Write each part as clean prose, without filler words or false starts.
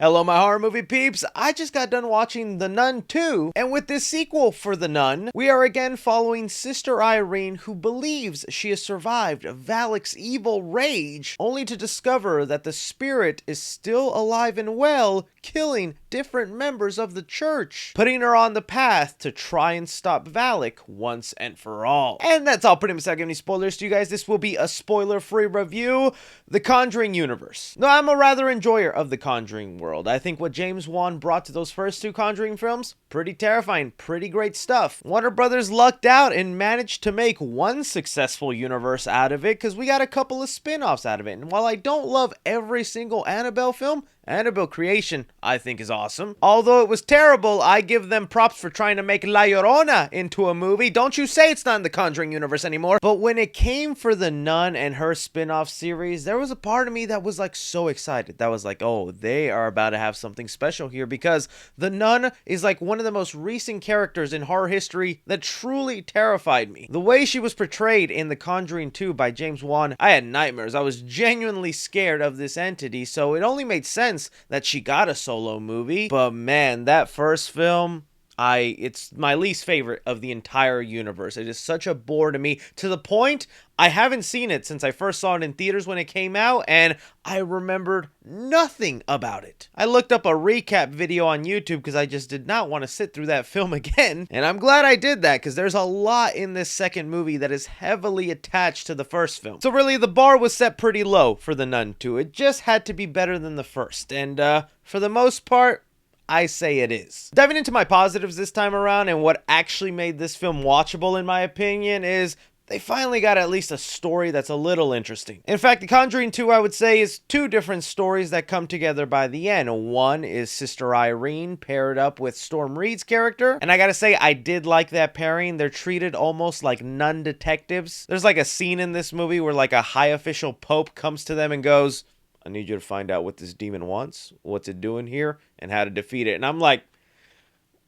Hello, my horror movie peeps. I just got done watching The Nun 2, and with this sequel for The Nun, we are again following Sister Irene, who believes she has survived Valak's evil rage, only to discover that the spirit is still alive and well, killing different members of the church, putting her on the path to try and stop Valak once and for all. And that's all. Pretty much not giving any spoilers to you guys. This will be a spoiler-free review. The Conjuring Universe. Now, I'm a rather enjoyer of the Conjuring world. I think what James Wan brought to those first two Conjuring films, pretty terrifying, pretty great stuff. Warner Brothers lucked out and managed to make one successful universe out of it, because we got a couple of spin-offs out of it. And while I don't love every single Annabelle film, Annabelle Creation, I think, is awesome. Although it was terrible, I give them props for trying to make La Llorona into a movie. Don't you say it's not in the Conjuring universe anymore. But when it came for The Nun and her spin-off series, there was a part of me that was like so excited. That was like, oh, they are about to have something special here, because The Nun is like one of the most recent characters in horror history that truly terrified me. The way she was portrayed in The Conjuring 2 by James Wan, I had nightmares. I was genuinely scared of this entity, so it only made sense that she got a solo movie. But man, that first film, it's my least favorite of the entire universe. It is such a bore to me, to the point I haven't seen it since I first saw it in theaters when it came out, and I remembered nothing about it. I looked up a recap video on YouTube because I just did not want to sit through that film again, and I'm glad I did that, because there's a lot in this second movie that is heavily attached to the first film. So really, the bar was set pretty low for The Nun 2. It just had to be better than the first, and for the most part, I say it is. Diving into my positives this time around, and what actually made this film watchable in my opinion, is they finally got at least a story that's a little interesting. In fact, The Conjuring 2, I would say, is two different stories that come together by the end. One is Sister Irene paired up with Storm Reed's character, and I gotta say, I did like that pairing. They're treated almost like nun detectives. There's like a scene in this movie where like a high official pope comes to them and goes, I need you to find out what this demon wants, what's it doing here, and how to defeat it. And I'm like,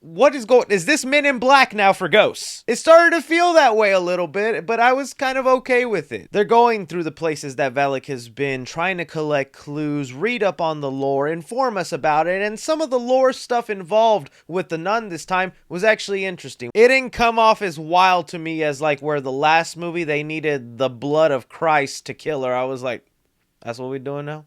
is this Men in Black now for ghosts? It started to feel that way a little bit, but I was kind of okay with it. They're going through the places that Valak has been, trying to collect clues, read up on the lore, inform us about it, and some of the lore stuff involved with the nun this time was actually interesting. It didn't come off as wild to me as like where the last movie they needed the blood of Christ to kill her. I was like, that's what we're doing now?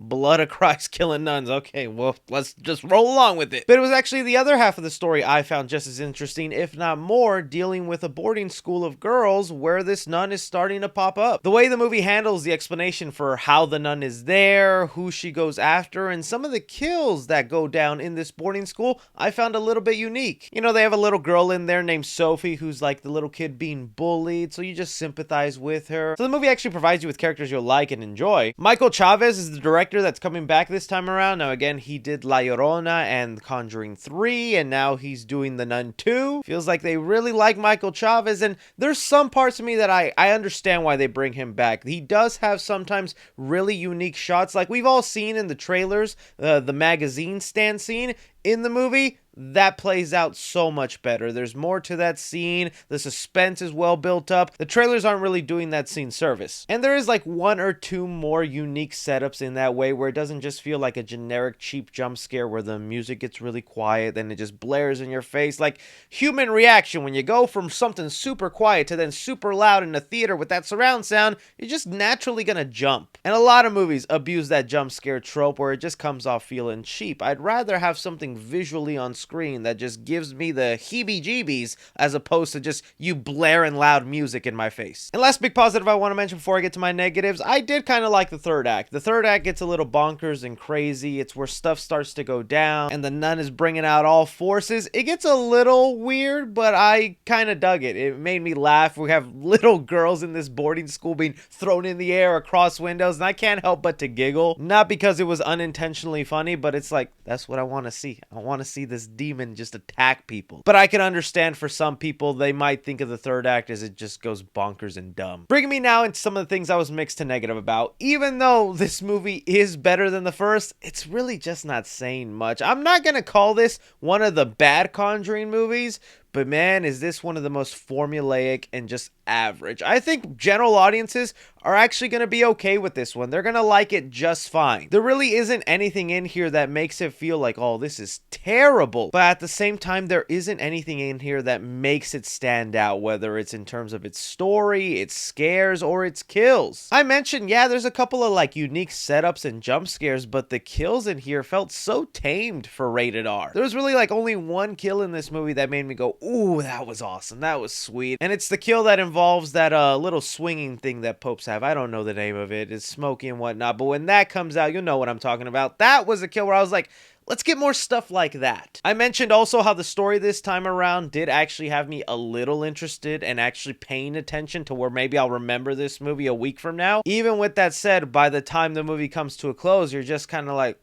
Blood of Christ killing nuns. Okay, well, let's just roll along with it. But it was actually the other half of the story I found just as interesting, if not more, dealing with a boarding school of girls where this nun is starting to pop up. The way the movie handles the explanation for how the nun is there, who she goes after, and some of the kills that go down in this boarding school, I found a little bit unique. You know, they have a little girl in there named Sophie who's like the little kid being bullied, so you just sympathize with her. So the movie actually provides you with characters you'll like and enjoy. Michael Chavez is the director that's coming back this time around. Now again, he did La Llorona and Conjuring 3, and now he's doing The Nun 2. Feels like they really like Michael Chavez, and there's some parts of me that I understand why they bring him back. He does have sometimes really unique shots, like we've all seen in the trailers, the magazine stand scene. In the movie, that plays out so much better. There's more to that scene. The suspense is well built up. The trailers aren't really doing that scene service. And there is like one or two more unique setups in that way, where it doesn't just feel like a generic cheap jump scare where the music gets really quiet, then it just blares in your face. Like human reaction, when you go from something super quiet to then super loud in a theater with that surround sound, you're just naturally gonna jump. And a lot of movies abuse that jump scare trope where it just comes off feeling cheap. I'd rather have something visually on screen that just gives me the heebie-jeebies, as opposed to just you blaring loud music in my face. And last big positive I want to mention before I get to my negatives, I did kind of like the third act. The third act gets a little bonkers and crazy. It's where stuff starts to go down and the nun is bringing out all forces. It gets a little weird, but I kind of dug it. It made me laugh. We have little girls in this boarding school being thrown in the air across windows, and I can't help but to giggle. Not because it was unintentionally funny, but it's like, that's what I want to see. I want to see this demon just attack people. But I can understand for some people, they might think of the third act as it just goes bonkers and dumb. Bringing me now into some of the things I was mixed to negative about. Even though this movie is better than the first, it's really just not saying much. I'm not gonna call this one of the bad Conjuring movies, but man, is this one of the most formulaic and just average. I think general audiences are actually going to be okay with this one. They're going to like it just fine. There really isn't anything in here that makes it feel like, oh, this is terrible. But at the same time, there isn't anything in here that makes it stand out, whether it's in terms of its story, its scares, or its kills. I mentioned, yeah, there's a couple of like unique setups and jump scares, but the kills in here felt so tamed for rated R. There was really like only one kill in this movie that made me go, ooh, that was awesome. That was sweet. And it's the kill that involves that little swinging thing that popes have. I don't know the name of it. It's smoky and whatnot, but when that comes out, you'll know what I'm talking about. That was a kill where I was like, let's get more stuff like that. I mentioned also how the story this time around did actually have me a little interested and actually paying attention to where maybe I'll remember this movie a week from now. Even with that said, by the time the movie comes to a close, you're just kind of like,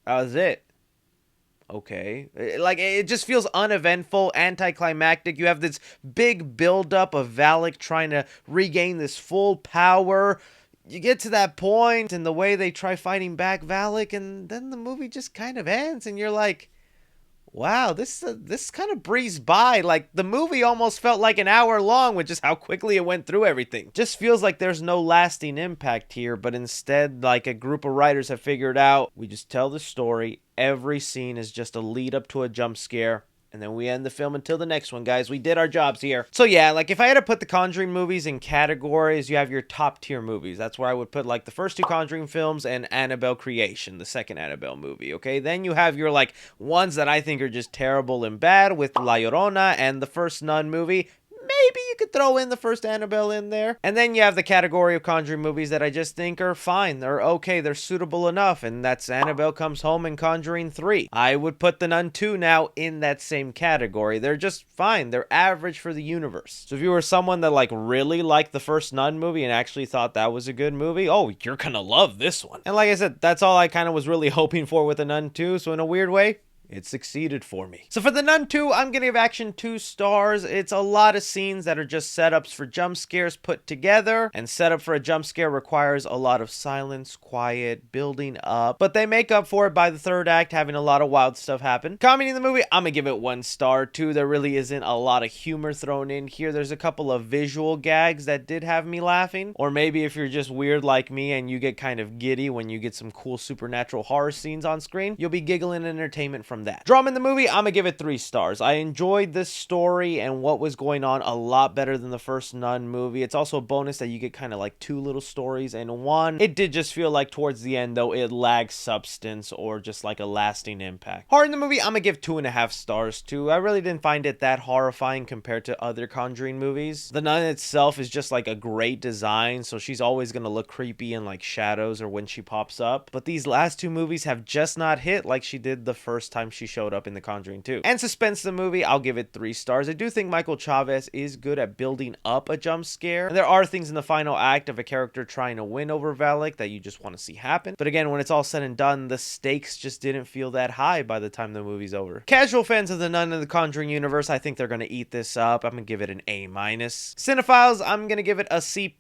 that was it. Okay. Like, it just feels uneventful, anticlimactic. You have this big buildup of VALAK trying to regain this full power. You get to that point and the way they try fighting back VALAK, and then the movie just kind of ends and you're like, wow, this kind of breezed by. Like, the movie almost felt like an hour long with just how quickly it went through everything. Just feels like there's no lasting impact here, but instead, like, a group of writers have figured out, we just tell the story. Every scene is just a lead up to a jump scare. And then we end the film until the next one, guys. We did our jobs here. So yeah, like if I had to put the Conjuring movies in categories, you have your top tier movies. That's where I would put like the first two Conjuring films and Annabelle Creation, the second Annabelle movie, okay? Then you have your like ones that I think are just terrible and bad with La Llorona and the first Nun movie. Maybe you could throw in the first Annabelle in there. And then you have the category of Conjuring movies that I just think are fine. They're okay. They're suitable enough. And that's Annabelle Comes Home and Conjuring 3. I would put The Nun 2 now in that same category. They're just fine. They're average for the universe. So if you were someone that like really liked the first Nun movie and actually thought that was a good movie, oh, you're gonna love this one. And like I said, that's all I kind of was really hoping for with The Nun 2. So in a weird way, it succeeded for me. So for The Nun 2, I'm gonna give action 2 stars. It's a lot of scenes that are just setups for jump scares put together, and setup for a jump scare requires a lot of silence, quiet, building up, but they make up for it by the third act having a lot of wild stuff happen. Comedy in the movie, I'm gonna give it 1 star. 2, there really isn't a lot of humor thrown in here. There's a couple of visual gags that did have me laughing, or maybe if you're just weird like me and you get kind of giddy when you get some cool supernatural horror scenes on screen, you'll be giggling entertainment from that. Drama in the movie, I'm gonna give it 3 stars. I enjoyed this story and what was going on a lot better than the first Nun movie. It's also a bonus that you get kind of like 2 little stories in one. It did just feel like towards the end though, it lags substance or just like a lasting impact. Horror in the movie, I'm gonna give 2.5 stars too. I really didn't find it that horrifying compared to other Conjuring movies. The Nun itself is just like a great design, so she's always gonna look creepy in like shadows or when she pops up. But these last 2 movies have just not hit like she did the first time she showed up in The Conjuring 2. And suspense the movie, I'll give it 3 stars. I do think Michael Chavez is good at building up a jump scare. And there are things in the final act of a character trying to win over VALAK that you just want to see happen. But again, when it's all said and done, the stakes just didn't feel that high by the time the movie's over. Casual fans of the Nun and the Conjuring universe, I think they're going to eat this up. I'm going to give it an A-. Cinephiles, I'm going to give it a C+,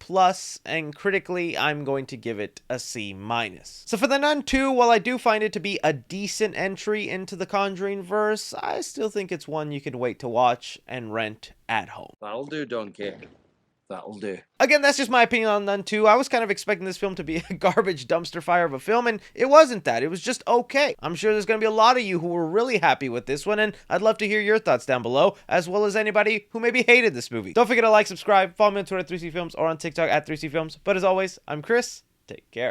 and critically, I'm going to give it a C-. So for the Nun 2, while I do find it to be a decent entry into the Conjuring verse, I still think it's one you can wait to watch and rent at home. That'll do, Donkey. That'll do. Again, that's just my opinion on Nun 2. I was kind of expecting this film to be a garbage dumpster fire of a film, and it wasn't that. It was just okay. I'm sure there's going to be a lot of you who were really happy with this one, and I'd love to hear your thoughts down below, as well as anybody who maybe hated this movie. Don't forget to like, subscribe, follow me on Twitter at 3C Films, or on TikTok at 3C Films. But as always, I'm Chris. Take care.